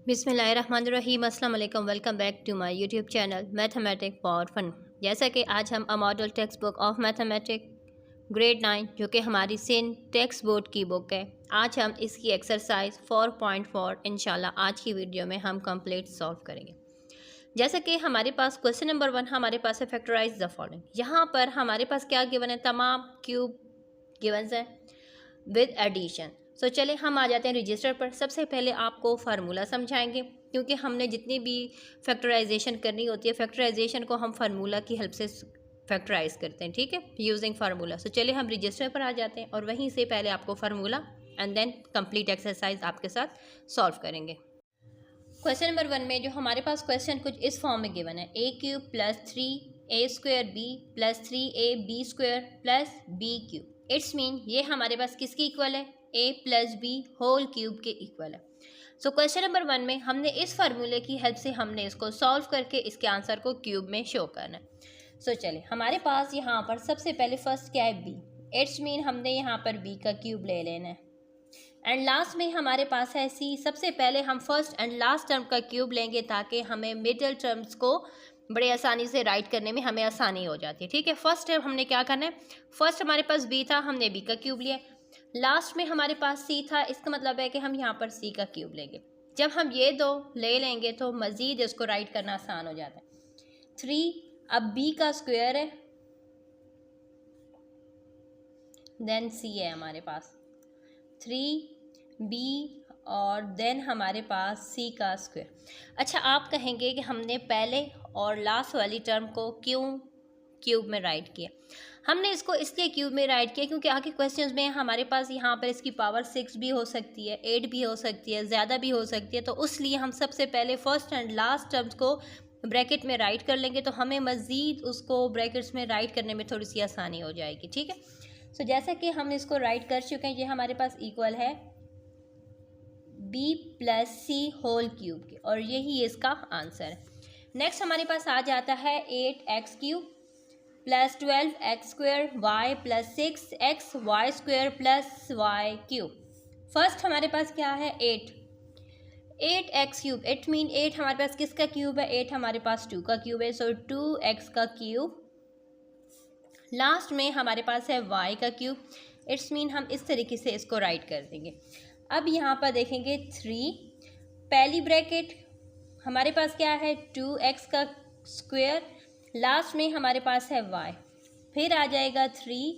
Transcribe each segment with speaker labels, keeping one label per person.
Speaker 1: बिस्मिल्लाहिर्रहमानिर्रहीम अस्सलाम वालेकुम। Welcome back to my YouTube channel mathematic for fun. जैसा कि आज हम a model text book of mathematic grade 9 जो कि हमारी सिंध टेक्स्ट बोर्ड की बुक है, आज हम इसकी एक्सरसाइज 4.4 इंशाल्लाह आज की वीडियो में हम कंप्लीट सॉल्व करेंगे। जैसा कि हमारे पास क्वेश्चन नंबर 1 हमारे पास है फैक्टराइज द फॉलोइंग। यहाँ पर हमारे पास क्या गिवन है, तमाम क्यूब गिवन है विद एडिशन। सो चले हम आ जाते हैं रजिस्टर पर। सबसे पहले आपको फार्मूला समझाएंगे क्योंकि हमने जितनी भी फैक्टराइजेशन करनी होती है, फैक्टराइजेशन को हम फार्मूला की हेल्प से फैक्टराइज करते हैं, ठीक है, यूजिंग फार्मूला। सो चले हम रजिस्टर पर आ जाते हैं और वहीं से पहले आपको formula and then complete exercise आपके साथ सॉल्व करेंगे। क्वेश्चन नंबर 1 में जो हमारे पास क्वेश्चन कुछ इस फॉर्म में गिवन है, A cube plus 3a² b plus 3ab² plus b³ it's mean ये हमारे पास किसके इक्वल है, a plus B whole cube के इक्वल है। सो क्वेश्चन नंबर 1 में हमने इस फार्मूले की हेल्प से हमने इसको सॉल्व करके इसके आंसर को क्यूब में शो करना है। सो चले हमारे पास यहाँ पर सबसे पहले फर्स्ट क्या है, b। इट्स मीन हमने यहाँ पर b का क्यूब ले लेना है एंड लास्ट में हमारे पास है c। सबसे पहले हम फर्स्ट एंड लास्ट टर्म का क्यूब लेंगे ताकि हमें मिडल टर्म्स को बड़े आसानी से राइट करने में हमें आसानी हो जाती है, ठीक है। फर्स्ट टर्म हमने क्या करना है, फर्स्ट हमारे पास b था, हमने b का क्यूब लिया। लास्ट में हमारे पास c था, इसका मतलब है कि हम यहाँ पर c का क्यूब लेंगे। जब हम ये दो ले लेंगे तो मज़ीद इसको राइट करना आसान हो जाता है। 3 अब b का स्क्वायर है, देन c है हमारे पास 3b और देन हमारे पास c का स्क्वायर। अच्छा, आप कहेंगे कि हमने पहले और लास्ट वाली टर्म को क्यों क्यूब में राइट किया। हमने इसको इसलिए क्यूब में राइट किया क्योंकि आगे क्वेश्चंस में हमारे पास यहाँ पर इसकी पावर 6 भी हो सकती है, 8 भी हो सकती है, ज़्यादा भी हो सकती है। तो इसलिए हम सबसे पहले फर्स्ट एंड लास्ट टर्म्स को ब्रैकेट में राइट कर लेंगे तो हमें मज़ीद उसको ब्रैकेट्स में राइट करने में थोड़ी सी आसानी हो जाएगी, ठीक है। सो जैसा कि हम इसको राइट कर चुके हैं, ये हमारे पास इक्वल है b प्लस सी होल क्यूब के और यही इसका आंसर है। नेक्स्ट हमारे पास आ जाता है 8x³ plus 12x² y plus 6xy² plus y³। First हमारे पास क्या है 8x³। इट मीन 8 हमारे पास किसका क्यूब है, 8 हमारे पास 2 का क्यूब है। सो 2x का क्यूब। लास्ट में हमारे पास है y का क्यूब। इट्स मीन हम इस तरीके से इसको राइट कर देंगे। अब यहाँ पर देखेंगे 3 पहली ब्रैकेट हमारे पास क्या है 2x का स्क्वायर, लास्ट में हमारे पास है y, फिर आ जाएगा 3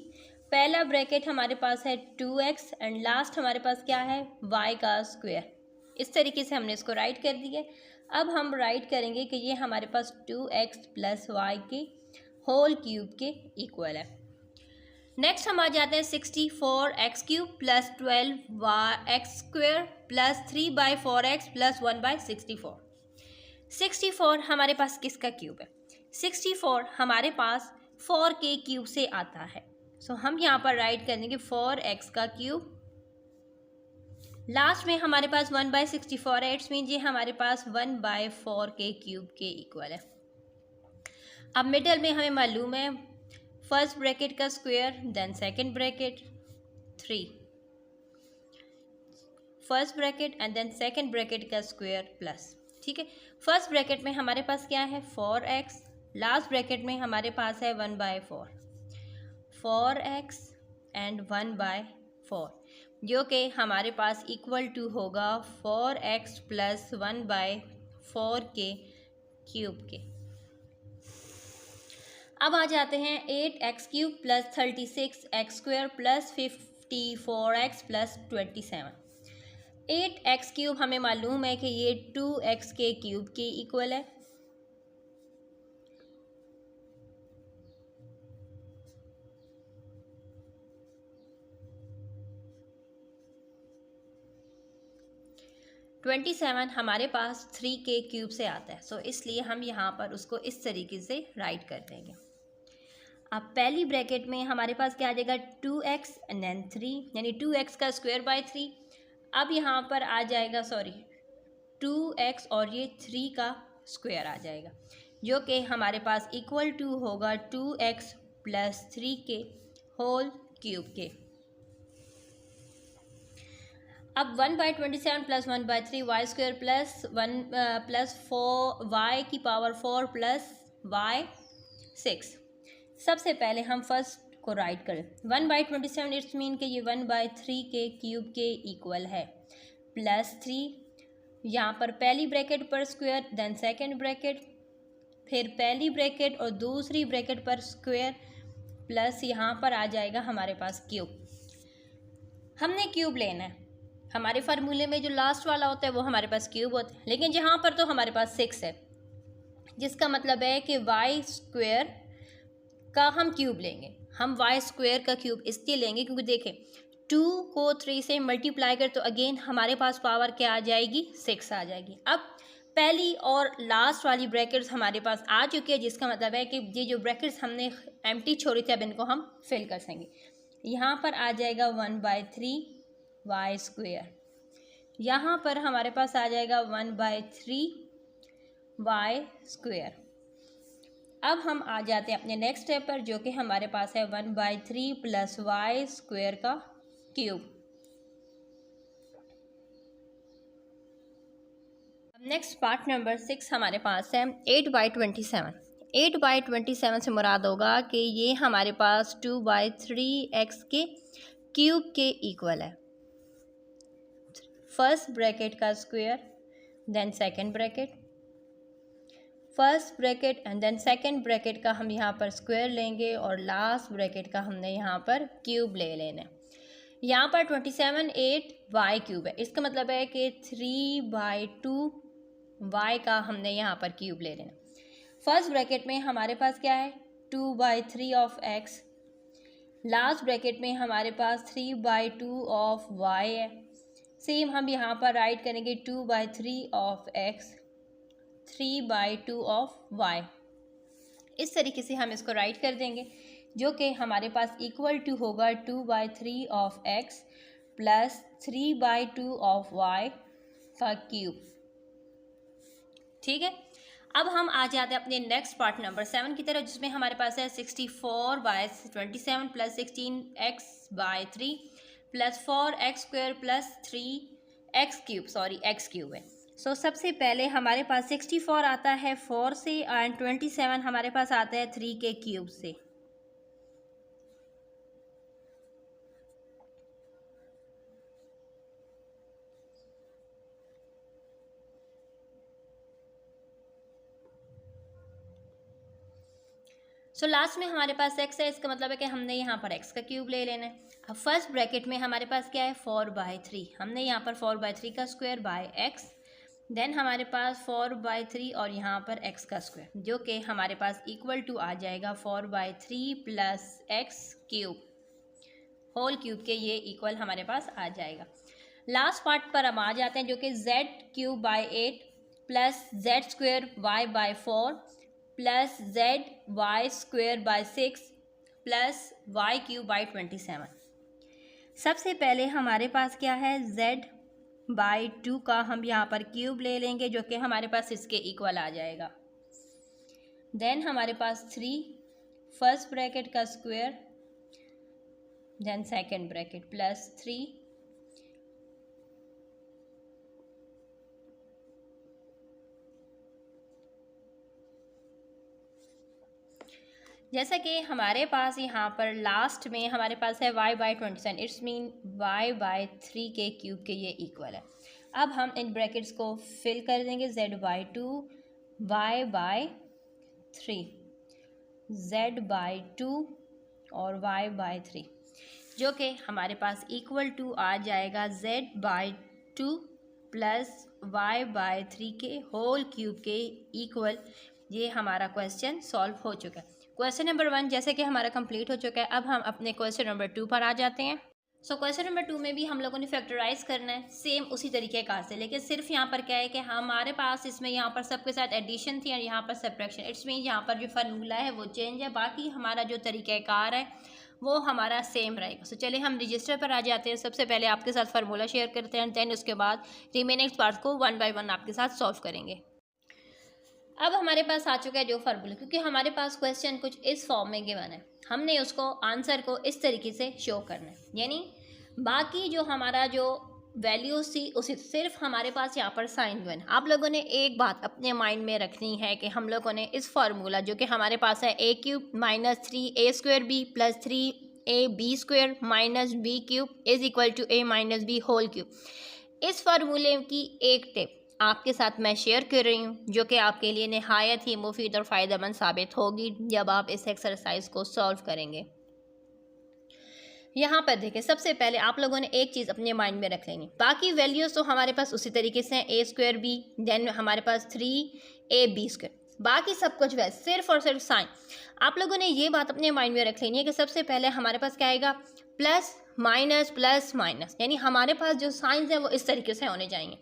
Speaker 1: पहला ब्रैकेट हमारे पास है 2x एंड लास्ट हमारे पास क्या है y का स्क्वायर। इस तरीके से हमने इसको राइट कर दिया। अब हम राइट करेंगे कि ये हमारे पास 2x प्लस y के होल क्यूब के इक्वल है। नेक्स्ट हम आ जाते हैं 64x³ plus 12x² plus 3/4x plus 1/64। 64 हमारे पास किसका क्यूब है, 64 हमारे पास 4 के क्यूब से आता है। सो हम यहाँ पर राइट कर देंगे 4x का क्यूब। लास्ट में हमारे पास 1/64 है, इट्स मीन ये हमारे पास 1/4 के क्यूब के इक्वल है। अब मिडल में हमें मालूम है फर्स्ट ब्रैकेट का square then second bracket 3, first bracket and then second bracket का स्क्वायर प्लस, ठीक है। फर्स्ट ब्रैकेट में हमारे पास क्या है 4x, लास्ट ब्रैकेट में हमारे पास है 1/4, 4x एंड 1/4 जो कि हमारे पास इक्वल टू होगा 4x प्लस 1/4 के क्यूब के। अब आ जाते हैं 8x³ plus 36x² plus 54x plus 27। 8x³ हमें मालूम है कि ये 2x के क्यूब के इक्वल है। ट्वेंटी 27 हमारे पास 3 के क्यूब से आता है। सो इसलिए हम यहाँ पर उसको इस तरीके से राइट कर देंगे। अब पहली ब्रैकेट में हमारे पास क्या आ जाएगा 2x एंड देन 3 यानी 2x का स्क्वायर बाय 3। अब यहाँ पर आ जाएगा 2x और ये 3 का स्क्वायर आ जाएगा जो कि हमारे पास इक्वल टू होगा 2x प्लस 3 के होल क्यूब के। अब 1/27 plus 1/3 Y square plus 1 plus 4 Y की पावर 4 प्लस वाई 6। सबसे पहले हम फर्स्ट को राइट करें। 1/27 इट्स मीन कि ये 1/3 के क्यूब के इक्वल है, प्लस 3 यहाँ पर पहली ब्रैकेट पर स्क्वायर, देन सेकंड ब्रैकेट, फिर पहली ब्रैकेट और दूसरी ब्रैकेट पर स्क्वायर, प्लस यहाँ पर आ जाएगा हमारे पास क्यूब। हमने क्यूब लेना है। हमारे फार्मूले में जो लास्ट वाला होता है वो हमारे पास क्यूब होता है, लेकिन यहाँ पर तो हमारे पास 6 है, जिसका मतलब है कि वाई स्क्वायर का हम क्यूब लेंगे। हम वाई स्क्वायर का क्यूब इसलिए लेंगे क्योंकि देखें 2 को 3 से मल्टीप्लाई कर तो अगेन हमारे पास पावर क्या आ जाएगी, 6 आ जाएगी। अब पहली और लास्ट वाली ब्रैकेट्स हमारे पास आ चुकी है, जिसका मतलब है कि ये जो ब्रैकेट्स हमने एम्प्टी छोड़ी थी अब इनको हम फिल कर सकेंगे। यहाँ पर आ जाएगा 1/3 वाई स्क्वायर, यहाँ पर हमारे पास आ जाएगा 1/3 वाई स्क्वायर। अब हम आ जाते हैं अपने नेक्स्ट स्टेप पर, जो कि हमारे पास है 1/3 प्लस वाई स्क्वायर का क्यूब। अब नेक्स्ट पार्ट नंबर 6 हमारे पास है 8/27। 8/27 से मुराद होगा कि ये हमारे पास 2/3x के क्यूब के इक्वल है। फर्स्ट ब्रैकेट का square, then second bracket, first bracket and then second bracket का हम यहाँ पर स्क्वायर लेंगे और लास्ट ब्रैकेट का हमने यहाँ पर क्यूब ले लेना है। यहाँ पर 27 8 वाई क्यूब है, इसका मतलब है कि 3/2 वाई का हमने यहाँ पर क्यूब ले लेना। फर्स्ट ब्रैकेट में हमारे पास क्या है, 2/3 ऑफ एक्स, लास्ट ब्रैकेट में हमारे पास 3/2 ऑफ वाई है। सेम हम यहाँ पर राइट करेंगे 2/3 ऑफ एक्स, 3/2 ऑफ वाई। इस तरीके से हम इसको राइट कर देंगे, जो कि हमारे पास इक्वल टू होगा 2/3 of X plus 3/2 of Y का क्यूब। ठीक है, अब हम आ जाते हैं अपने नेक्स्ट पार्ट नंबर 7 की तरफ, जिसमें हमारे पास है 64/27 plus 16x/3 plus 4x square plus 3x cube, sorry x cube है। सो सबसे पहले हमारे पास 64 आता है 4 से एंड 27 हमारे पास आता है 3 के क्यूब से। सो लास्ट में हमारे पास x है, इसका मतलब है कि हमने यहाँ पर x का क्यूब ले लेना है। अब फर्स्ट ब्रैकेट में हमारे पास क्या है, 4/3, हमने यहाँ पर 4/3 का स्क्वायर बाय x, देन हमारे पास 4/3 और यहाँ पर x का स्क्वायर, जो कि हमारे पास इक्वल टू आ जाएगा 4/3 plus x cube whole cube के, ये इक्वल हमारे पास आ जाएगा। लास्ट पार्ट पर हम आ जाते हैं, जो कि z³ 8 plus z² y/4 plus zy² 6 plus y³ 27। सबसे पहले हमारे पास क्या है, z/2 का हम यहाँ पर क्यूब ले लेंगे, जो कि हमारे पास इसके इक्वल आ जाएगा। देन हमारे पास 3 फर्स्ट ब्रैकेट का square, then second bracket plus 3 जैसा कि हमारे पास यहाँ पर लास्ट में हमारे पास है y/27, इट्स मीन y/3 के क्यूब के ये इक्वल है। अब हम इन ब्रैकेट्स को फिल कर देंगे, z/2 y/3 z/2 और y/3, जो कि हमारे पास इक्वल टू आ जाएगा z/2 प्लस y/3 के होल क्यूब के इक्वल। ये हमारा क्वेश्चन सॉल्व हो चुका है। क्वेश्चन नंबर 1 जैसे कि हमारा कंप्लीट हो चुका है। अब हम अपने क्वेश्चन नंबर 2 पर आ जाते हैं। सो क्वेश्चन नंबर 2 में भी हम लोगों ने फैक्टराइज करना है सेम उसी तरीके कार से, लेकिन सिर्फ यहाँ पर क्या है कि हमारे पास इसमें यहाँ पर सबके साथ एडिशन थी और यहाँ पर सब्ट्रैक्शन, इट्स मीन यहाँ पर जो फार्मूला है वो चेंज है, बाकी हमारा जो तरीक़ाकार है वो हमारा सेम रहेगा। सो चलिए हम रजिस्टर पर आ जाते हैं। सबसे पहले आपके साथ फार्मूला शेयर करते हैं, दैन उसके बाद रिमेनिंग पार्ट को 1 बाय 1 आपके साथ सॉल्व करेंगे। अब हमारे पास आ चुका है जो फार्मूला, क्योंकि हमारे पास क्वेश्चन कुछ इस फॉर्म में गिवन है, हमने उसको आंसर को इस तरीके से शो करना है, यानी बाकी जो हमारा जो वैल्यू सी उसी सिर्फ हमारे पास यहाँ पर साइन गिवन। आप लोगों ने एक बात अपने माइंड में रखनी है कि हम लोगों ने इस फार्मूला जो कि हमारे पास है A cube minus 3a² B plus 3ab² minus B cube is equal to a minus B whole cube, इस फार्मूले की एक टिप आपके साथ मैं शेयर कर रही हूँ जो कि आपके लिए नहायत ही मुफीद और फ़ायदेमंद साबित होगी जब आप इस एक्सरसाइज को सॉल्व करेंगे। यहाँ पर देखिए, सबसे पहले आप लोगों ने एक चीज़ अपने माइंड में रख लेनी, बाकी वैल्यूज़ तो हमारे पास उसी तरीके से हैं, a² b, देन हमारे पास 3ab², बाकी सब कुछ वैसे, सिर्फ और सिर्फ साइन। आप लोगों ने ये बात अपने माइंड में रख लेनी है कि सबसे पहले हमारे पास क्या आएगा, प्लस माइनस प्लस माइनस, यानी हमारे पास जो साइंस हैं वो इस तरीके से होने चाहिए।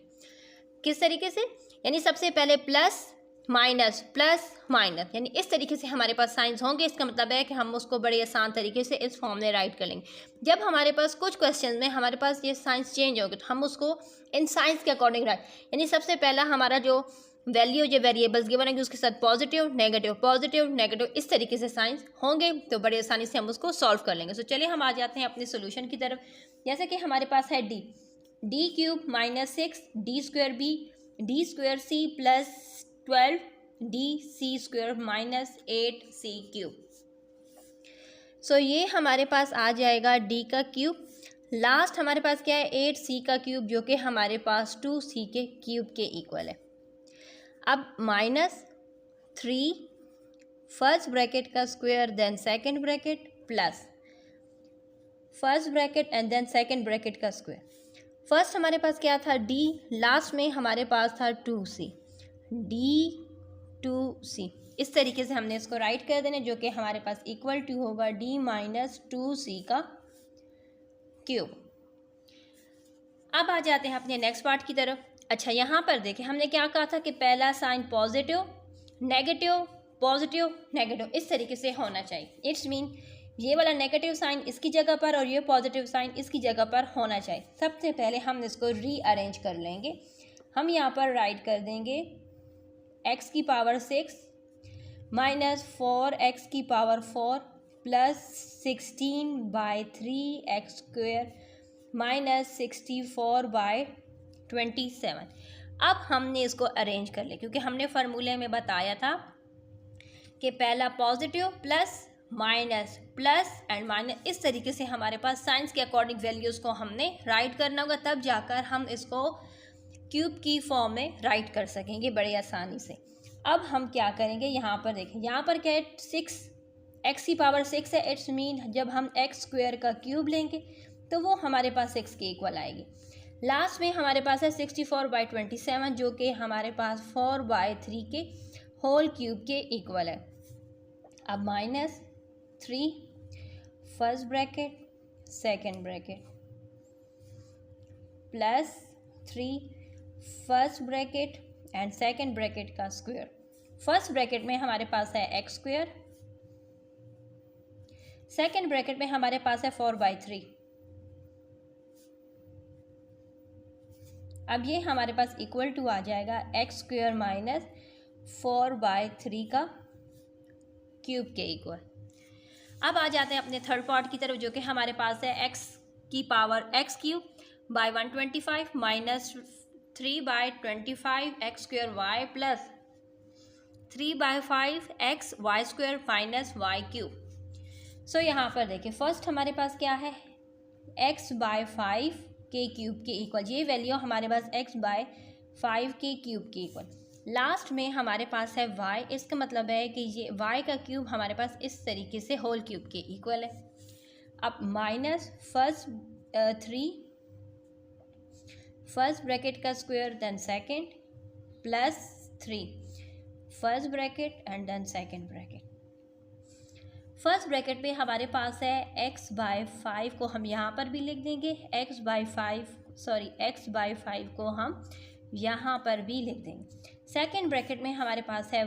Speaker 1: किस तरीके से, यानी सबसे पहले प्लस माइनस प्लस माइनस, यानी इस तरीके से हमारे पास साइंस होंगे। इसका मतलब है कि हम उसको बड़े आसान तरीके से इस फॉर्म में राइट कर लेंगे। जब हमारे पास कुछ क्वेश्चन में हमारे पास ये साइंस चेंज होगी तो हम उसको इन साइंस के अकॉर्डिंग राइट, यानी सबसे पहला हमारा जो वैल्यू जो वेरिएबल्स गिवन है उसके साथ पॉजिटिव नेगेटिव इस तरीके से साइंस होंगे तो बड़ी आसानी से हम उसको सॉल्व कर लेंगे। तो चलिए हम आ जाते हैं अपने सोल्यूशन की तरफ। जैसे कि हमारे पास है D cube minus 6 d² b d² c plus 12 dc² minus 8c cube. So ये हमारे पास आ जाएगा d का क्यूब, लास्ट हमारे पास क्या है 8c का क्यूब जो कि हमारे पास 2c के क्यूब के इक्वल है। अब माइनस 3 फर्स्ट ब्रैकेट का square then second bracket plus first bracket and then second bracket का स्क्वायर। फर्स्ट हमारे पास क्या था d, लास्ट में हमारे पास था 2c, d2c, इस तरीके से हमने इसको राइट कर देना जो कि हमारे पास इक्वल टू होगा d माइनस 2c का क्यूब। अब आ जाते हैं अपने नेक्स्ट पार्ट की तरफ। अच्छा, यहाँ पर देखें हमने क्या कहा था कि पहला साइन पॉजिटिव नेगेटिव इस तरीके से होना चाहिए। इट्स मीन ये वाला नेगेटिव साइन इसकी जगह पर और ये पॉजिटिव साइन इसकी जगह पर होना चाहिए। सबसे पहले हम इसको रीअरेंज कर लेंगे। हम यहाँ पर राइट कर देंगे x की पावर 6 माइनस 4x की पावर 4 प्लस 16/3x² माइनस 64/27। अब हमने इसको अरेंज कर लिया क्योंकि हमने फार्मूले में बताया था कि पहला positive plus minus plus and minus, इस तरीके से हमारे पास साइंस के अकॉर्डिंग वैल्यूज़ को हमने राइट करना होगा, तब जाकर हम इसको क्यूब की फॉर्म में राइट कर सकेंगे बड़ी आसानी से। अब हम क्या करेंगे, यहाँ पर देखें, यहाँ पर क्या है 6x की पावर 6 है। इट्स मीन जब हम x² का क्यूब लेंगे तो वो हमारे पास 6 के इक्वल आएगी। लास्ट में हमारे पास है 64/27 जो कि हमारे पास 4/3 के होल क्यूब के इक्वल है। अब minus 3 first bracket second bracket plus 3 first bracket and second bracket का स्क्वायर। फर्स्ट ब्रैकेट में हमारे पास है x², सेकेंड ब्रैकेट में हमारे पास है 4/3। अब ये हमारे पास इक्वल टू आ जाएगा x² माइनस 4/3 का क्यूब के इक्वल। अब आ जाते हैं अपने थर्ड पार्ट की तरफ जो कि हमारे पास है x की power x³ by 125 minus 3/25x² y plus 3/5x y² minus y³ so यहाँ पर देखिए फर्स्ट हमारे पास क्या है x/5 के क्यूब के इक्वल, ये वैल्यू हमारे पास x/5 के क्यूब के इक्वल। लास्ट में हमारे पास है y, इसका मतलब है कि ये y का क्यूब हमारे पास इस तरीके से होल क्यूब के इक्वल है। अब माइनस 3 फर्स्ट ब्रैकेट का square then second plus 3 first bracket and then second bracket. First bracket में हमारे पास है x/5 को हम यहाँ पर भी लिख देंगे, x/5 को हम यहाँ पर भी लिख देंगे। सेकेंड ब्रैकेट में हमारे पास है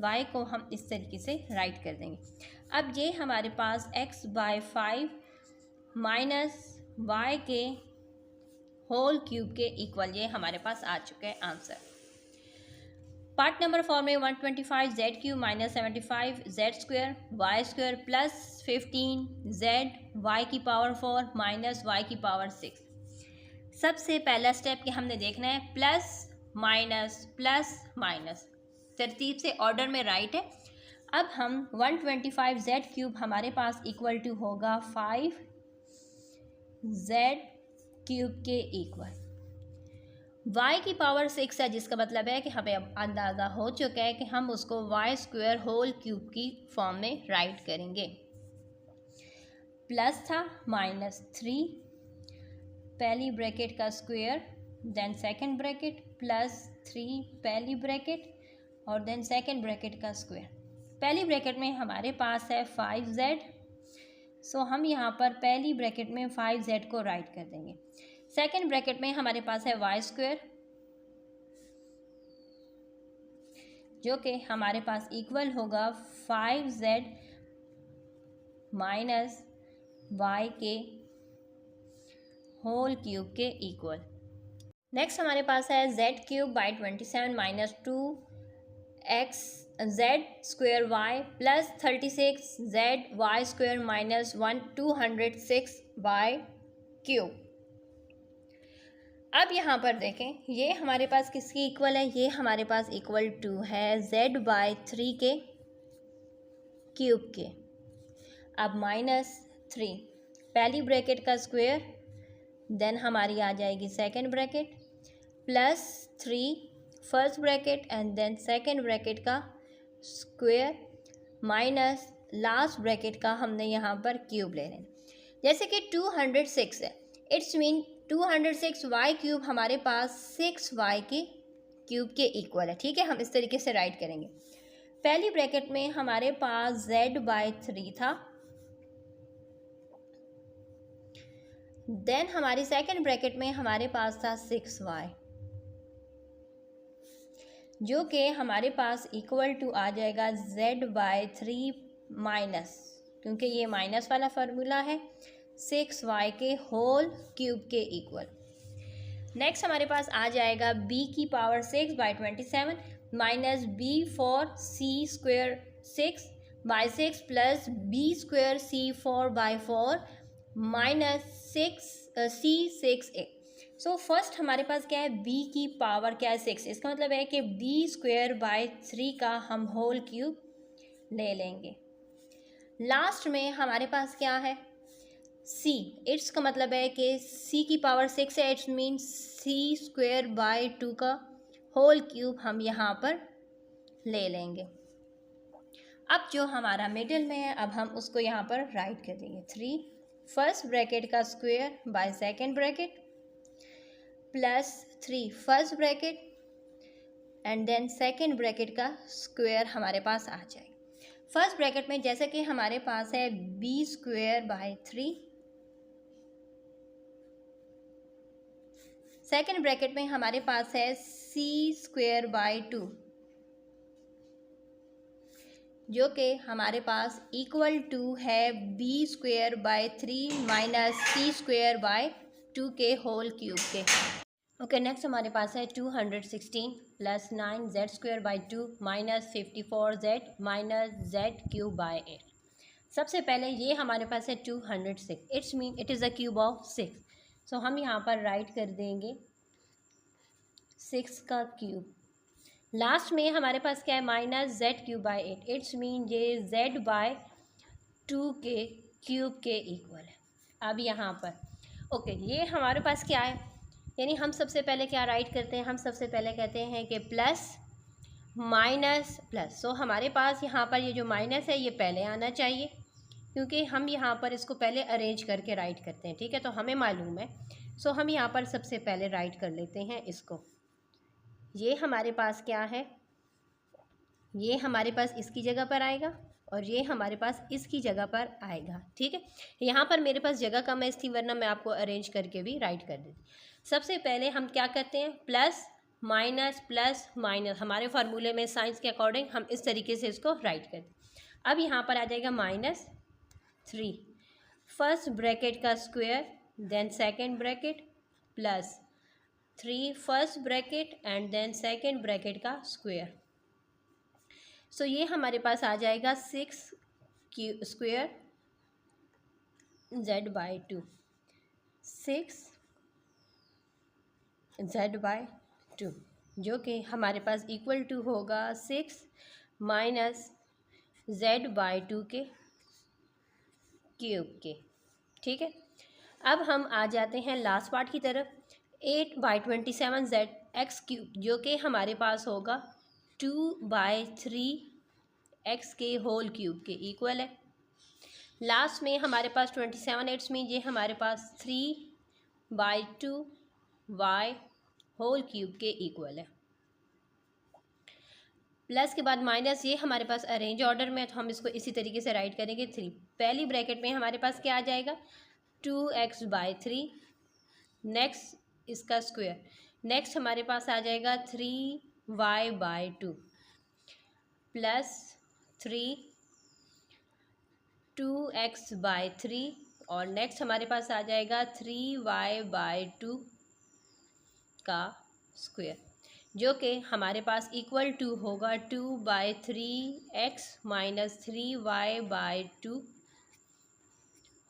Speaker 1: y को हम इस तरीके से राइट कर देंगे। अब ये हमारे पास x/5 माइनस y के होल क्यूब के इक्वल ये हमारे पास आ चुका है आंसर। पार्ट नंबर 4 में 125z³ minus 75z² y² plus 15z y की पावर 4 माइनस y की पावर 6। सबसे पहला स्टेप कि हमने देखना है प्लस माइनस, तरतीब से ऑर्डर में राइट है। अब हम 125z³ हमारे पास इक्वल टू होगा 5z³ के इक्वल। y की पावर 6 है, जिसका मतलब है कि हमें अब अंदाज़ा हो चुका है कि हम उसको y² होल क्यूब की फॉर्म में राइट करेंगे। प्लस था -3 पहली ब्रैकेट का स्क्वायर, देन सेकंड ब्रैकेट +3 पहली ब्रैकेट और देन सेकंड ब्रैकेट का स्क्वायर। पहली ब्रैकेट में हमारे पास है 5z, सो हम यहाँ पर पहली ब्रैकेट में 5z को राइट कर देंगे। सेकंड ब्रैकेट में हमारे पास है y², जो कि हमारे पास इक्वल होगा 5z माइनस y के होल क्यूब के इक्वल। नेक्स्ट हमारे पास है z³/27 minus 2x(z²y) plus 36z(y²) minus 206y³। अब यहाँ पर देखें, ये हमारे पास किसकी इक्वल है, ये हमारे पास इक्वल टू है z/3 के क्यूब के। अब -3 पहली ब्रैकेट का स्क्वायर, देन हमारी आ जाएगी second bracket +3 first bracket and then second bracket का स्क्वायर माइनस लास्ट ब्रैकेट का हमने यहाँ पर क्यूब ले लेना। जैसे कि 206 है, इट्स मीन 206y³ हमारे पास 6y के क्यूब के इक्वल है। ठीक है, हम इस तरीके से राइट करेंगे। पहली ब्रैकेट में हमारे पास z/3 था, देन हमारी सेकंड ब्रैकेट में हमारे पास था 6y, जो कि हमारे पास इक्वल टू आ जाएगा z/3 माइनस, क्योंकि ये माइनस वाला फार्मूला है, 6y के होल क्यूब के इक्वल। नेक्स्ट हमारे पास आ जाएगा b की power 6/27 minus b4c² 6/6 plus b²c4/4 minus 6c6a। So first हमारे पास क्या है, b की पावर क्या है 6, इसका मतलब है कि b²/3 का हम होल क्यूब ले लेंगे। लास्ट में हमारे पास क्या है c, इट्स का मतलब है कि c की पावर 6 है, इट्स मीन c²/2 का होल क्यूब हम यहाँ पर ले लेंगे। अब जो हमारा मिडिल में है, अब हम उसको यहाँ पर राइट कर देंगे। 3 फर्स्ट ब्रैकेट का square by second bracket +3 first bracket and then second bracket का स्क्वायर हमारे पास आ जाएगा। फर्स्ट ब्रैकेट में जैसे कि हमारे पास है b²/3, सेकंड ब्रैकेट में हमारे पास है c²/2, जो कि हमारे पास इक्वल टू है b²/3 माइनस c²/2 के होल क्यूब के। ओके, नेक्स्ट हमारे पास है 216 plus 9z²/2 minus 54z minus z³/8। सबसे पहले ये हमारे पास है 206, it's mean it is a cube of 6, सो हम यहाँ पर राइट कर देंगे 6 का क्यूब। लास्ट में हमारे पास क्या है माइनस z³/8, इट्स मीन ये z/2 के क्यूब के इक्वल है। अब यहाँ पर ओके, ये हमारे पास क्या है, यानी हम सबसे पहले क्या राइट करते हैं, हम सबसे पहले कहते हैं कि प्लस माइनस प्लस। सो हमारे पास यहाँ पर ये जो माइनस है ये पहले आना चाहिए, क्योंकि हम यहाँ पर इसको पहले अरेंज करके राइट करते हैं। ठीक है, तो हमें मालूम है, सो हम यहाँ पर सबसे पहले राइट कर लेते हैं इसको। ये हमारे पास क्या है, ये हमारे पास इसकी जगह पर आएगा और ये हमारे पास इसकी जगह पर आएगा। ठीक है, यहाँ पर मेरे पास जगह कम है इसकी, वरना मैं आपको अरेंज करके भी राइट कर देती। सबसे पहले हम क्या करते हैं, प्लस माइनस, हमारे फार्मूले में साइंस के अकॉर्डिंग हम इस तरीके से इसको राइट करते हैं। अब यहाँ पर आ जाएगा -3 फर्स्ट ब्रैकेट का square, then second bracket +3 first bracket and then second bracket का स्क्वायर। सो ये हमारे पास आ जाएगा 6² z/2, 6 z/2, जो कि हमारे पास इक्वल टू होगा 6 माइनस z/2 के क्यूब के। ठीक है, अब हम आ जाते हैं लास्ट पार्ट की तरफ। 8/27 z(x³), जो कि हमारे पास होगा 2/3 x के होल क्यूब के इक्वल है। लास्ट में हमारे पास 27/8 में ये हमारे पास 3/2 y होल क्यूब के इक्वल है। प्लस के बाद माइनस, ये हमारे पास अरेंज ऑर्डर में है, तो हम इसको इसी तरीके से राइट करेंगे। 3 पहली ब्रैकेट में हमारे पास क्या आ जाएगा, 2x/3, नेक्स्ट इसका स्क्वायर, नेक्स्ट हमारे पास आ जाएगा 3y/2 प्लस 2x/3 और नेक्स्ट हमारे पास आ जाएगा 3y/2 का स्क्वायर, जो कि हमारे पास इक्वल टू होगा 2/3x minus 3y/2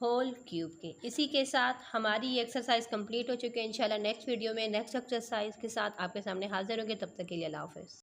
Speaker 1: whole cube के। इसी के साथ हमारी ये एक्सरसाइज कंप्लीट हो चुकी है। इंशाल्लाह नेक्स्ट वीडियो में नेक्स्ट एक्सरसाइज के साथ आपके सामने हाजिर होंगे। तब तक के लिए अल्लाह हाफ़िज़।